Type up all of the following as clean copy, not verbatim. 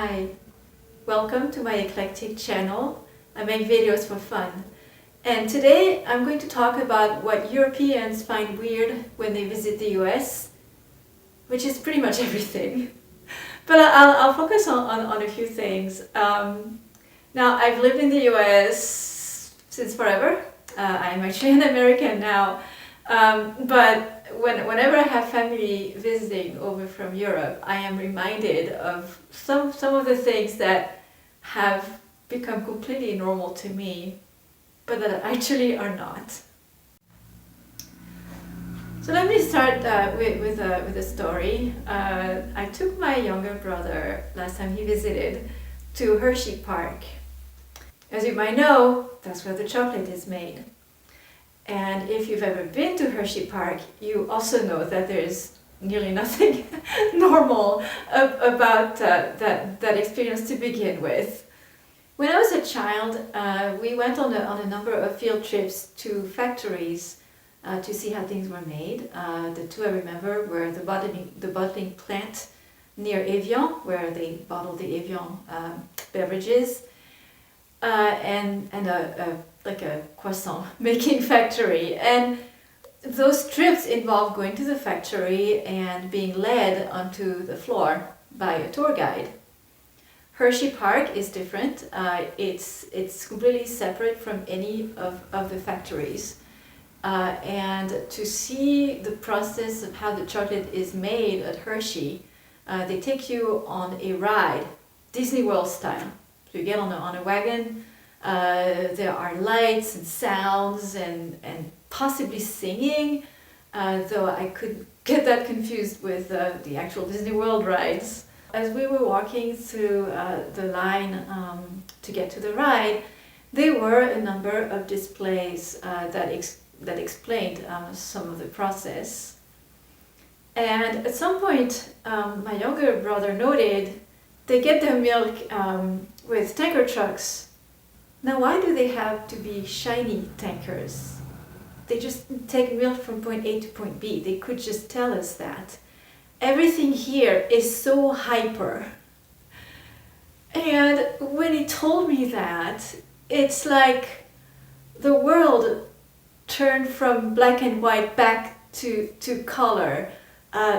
Hi, welcome to my eclectic channel. I make videos for fun. And today I'm going to talk about what Europeans find weird when they visit the US, which is pretty much everything. But I'll focus on a few things. Now, I've lived in the US since forever. I'm actually an American now. But whenever I have family visiting over from Europe, I am reminded of some of the things that have become completely normal to me, but that actually are not. So let me start with a story. I took my younger brother last time he visited to Hershey Park. As you might know, that's where the chocolate is made. And if you've ever been to Hershey Park, you also know that there's nearly nothing normal about that experience to begin with. When I was a child, we went on a number of field trips to factories to see how things were made. The two I remember were the bottling plant near Evian, where they bottle the Evian beverages, and a croissant making factory. And those trips involve going to the factory and being led onto the floor by a tour guide. Hershey Park is different. It's completely separate from any of the factories. And to see the process of how the chocolate is made at Hershey, they take you on a ride, Disney World style. So you get on a wagon. There are lights and sounds and possibly singing, though I could get that confused with the actual Disney World rides. As we were walking through the line to get to the ride, there were a number of displays that explained some of the process. And at some point, my younger brother noted they get their milk with tanker trucks. Now, why do they have to be shiny tankers? They just take milk from point A to point B. They could just tell us that. Everything here is so hyper. And when he told me that, it's like the world turned from black and white back to color.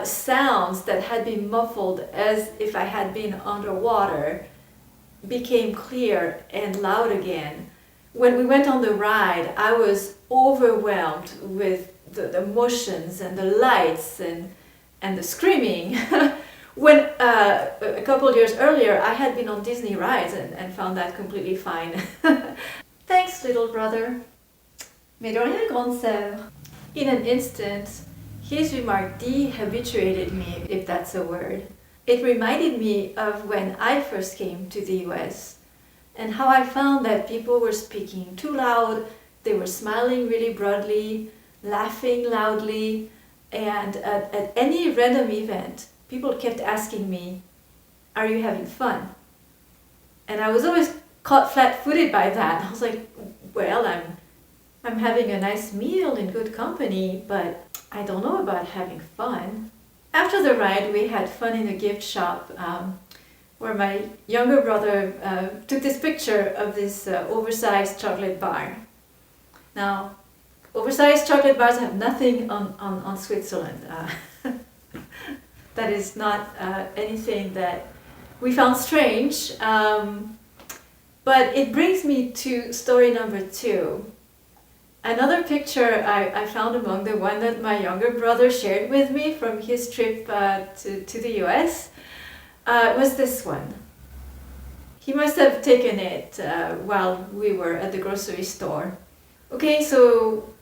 Sounds that had been muffled as if I had been underwater became clear and loud again. When we went on the ride, I was overwhelmed with the emotions and the lights and the screaming. When a couple years earlier, I had been on Disney rides and found that completely fine. Thanks, little brother. Mais de rien, grande sœur. In an instant, his remark dehabituated me, if that's a word. It reminded me of when I first came to the US and how I found that people were speaking too loud, they were smiling really broadly, laughing loudly, and at any random event, people kept asking me, "Are you having fun?" And I was always caught flat-footed by that. I was like, well, I'm having a nice meal in good company, but I don't know about having fun. After the ride, we had fun in the gift shop where my younger brother took this picture of this oversized chocolate bar. Now, oversized chocolate bars have nothing on Switzerland. That is not anything that we found strange, but it brings me to story number 2. Another picture I found among the one that my younger brother shared with me from his trip to the US was this one. He must have taken it while we were at the grocery store. Okay, so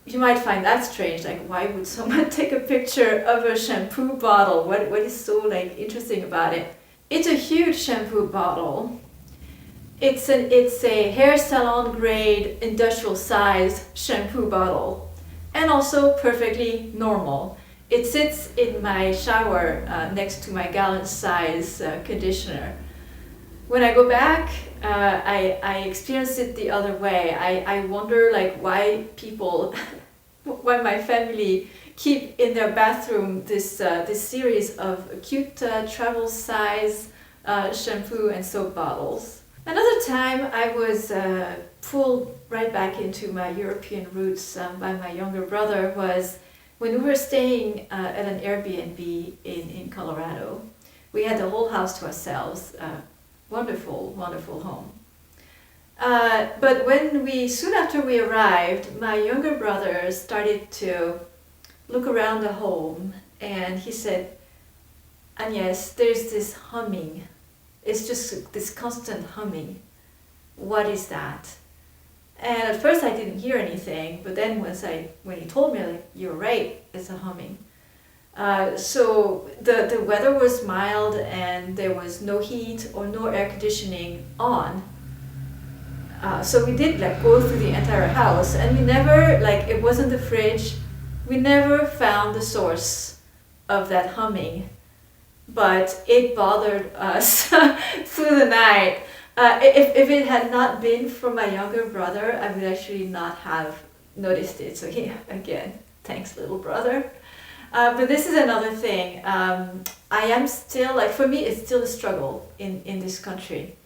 you might find that strange, like why would someone take a picture of a shampoo bottle? What is so interesting about it? It's a huge shampoo bottle. It's a hair salon grade industrial sized shampoo bottle and also perfectly normal. It sits in my shower next to my gallon size conditioner. When I go back, I experience it the other way. I wonder why people, why my family keep in their bathroom this series of cute travel size shampoo and soap bottles. Another time I was pulled right back into my European roots by my younger brother was when we were staying at an Airbnb in Colorado. We had the whole house to ourselves. Wonderful, wonderful home. But soon after we arrived, my younger brother started to look around the home, and he said, "Agnes, there's this humming. It's just this constant humming. What is that?" And at first I didn't hear anything, but then when he told me, like, "You're right, it's a humming." So the weather was mild and there was no heat or no air conditioning on. So we did go through the entire house, and we never, it wasn't the fridge, we never found the source of that humming, but it bothered us through the night. If it had not been for my younger brother, I would actually not have noticed it. So again, thanks, little brother. But this is another thing. I am still, for me, it's still a struggle in this country.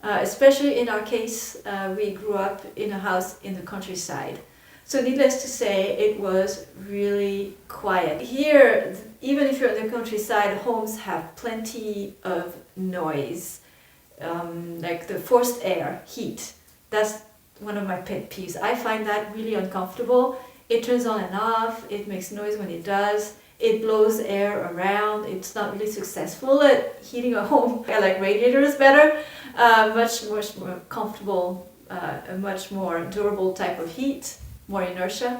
Especially in our case, we grew up in a house in the countryside. So needless to say, it was really quiet. Here, even if you're in the countryside, homes have plenty of noise. Like the forced air, heat. That's one of my pet peeves. I find that really uncomfortable. It turns on and off, it makes noise when it does, it blows air around. It's not really successful at heating a home. I like radiators better, much more comfortable, a much more durable type of heat, more inertia.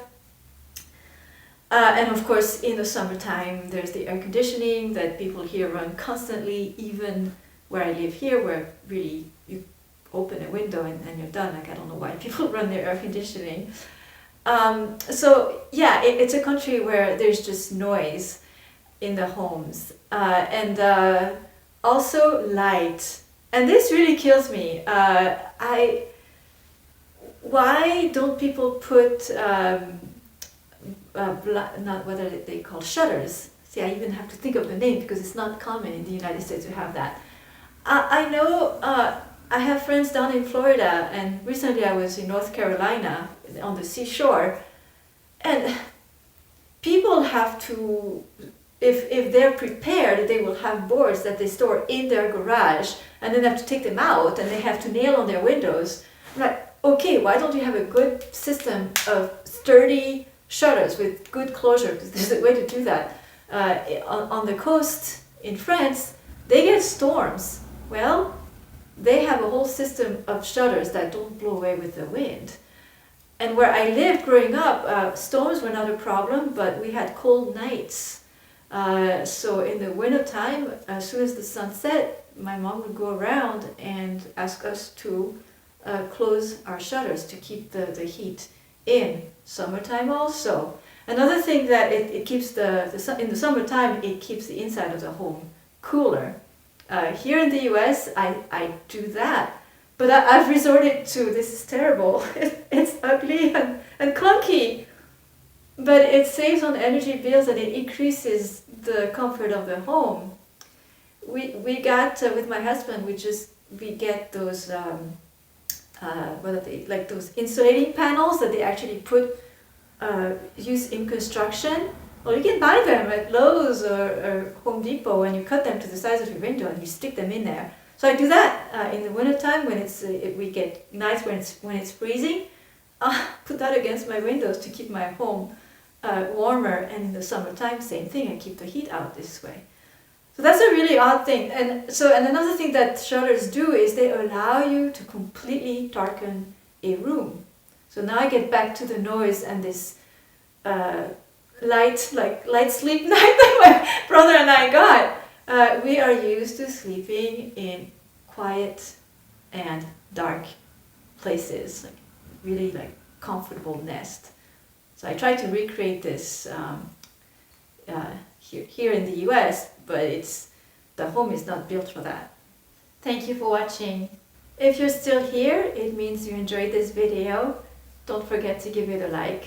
And of course, in the summertime, there's the air conditioning that people here run constantly, even where I live here, where really you open a window and you're done. I don't know why people run their air conditioning. So yeah, it's a country where there's just noise in the homes, and also light. And this really kills me. Why don't people put not whether they call shutters? See, I even have to think of the name because it's not common in the United States to have that. I know I have friends down in Florida, and recently I was in North Carolina on the seashore, and people have to, if they're prepared, they will have boards that they store in their garage, and then have to take them out, and they have to nail on their windows. I'm like, okay, why don't you have a good system of sturdy shutters with good closure? Because there's a way to do that. On the coast in France, they get storms. Well, they have a whole system of shutters that don't blow away with the wind. And where I lived growing up, storms were not a problem, but we had cold nights. So in the winter time, as soon as the sun set, my mom would go around and ask us to close our shutters to keep the heat in. Summertime also. Another thing that it keeps in the summertime, it keeps the inside of the home cooler. Here in the US, I do that, but I've resorted to, this is terrible, it's ugly and clunky, but it saves on energy bills and it increases the comfort of the home. We got, with my husband, we get those, what are they, like those insulating panels that they actually use in construction. Well, you can buy them at Lowe's or Home Depot, and you cut them to the size of your window and you stick them in there. So I do that in the wintertime when we get nights when it's freezing. Put that against my windows to keep my home warmer, and in the summertime, same thing, I keep the heat out this way. So that's a really odd thing. And another thing that shutters do is they allow you to completely darken a room. So now I get back to the noise and this light sleep night that my brother and I got. We are used to sleeping in quiet and dark places, really comfortable nest. So I try to recreate this here in the US, but the home is not built for that. Thank you for watching. If you're still here, it means you enjoyed this video. Don't forget to give it a like.